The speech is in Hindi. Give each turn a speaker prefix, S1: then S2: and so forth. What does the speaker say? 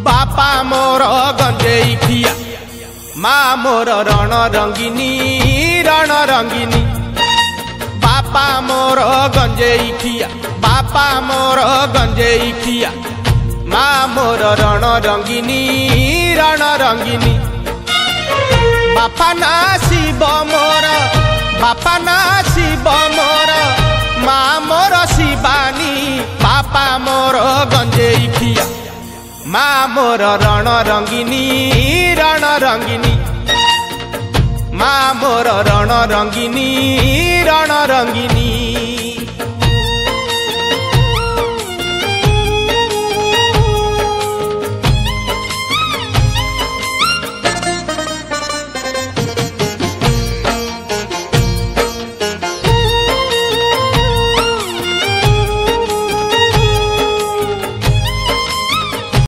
S1: बापा मोर गंजेई खिया माँ मोर रण रंगिनी रण रंगिनी। बापा मोर गंजेई खिया बापा मोर गंजेई खिया माँ मोर रण रंगिनी रण रंगिनी। बापा ना शिव मोर बापा ना शिव मोर माँ मोर शिवानी। बापा मोर गंजेई खिया माँ मोर रण रंगिनी रण रंगिनी। माँ मोर रण रंगिनी रण रंगिनी।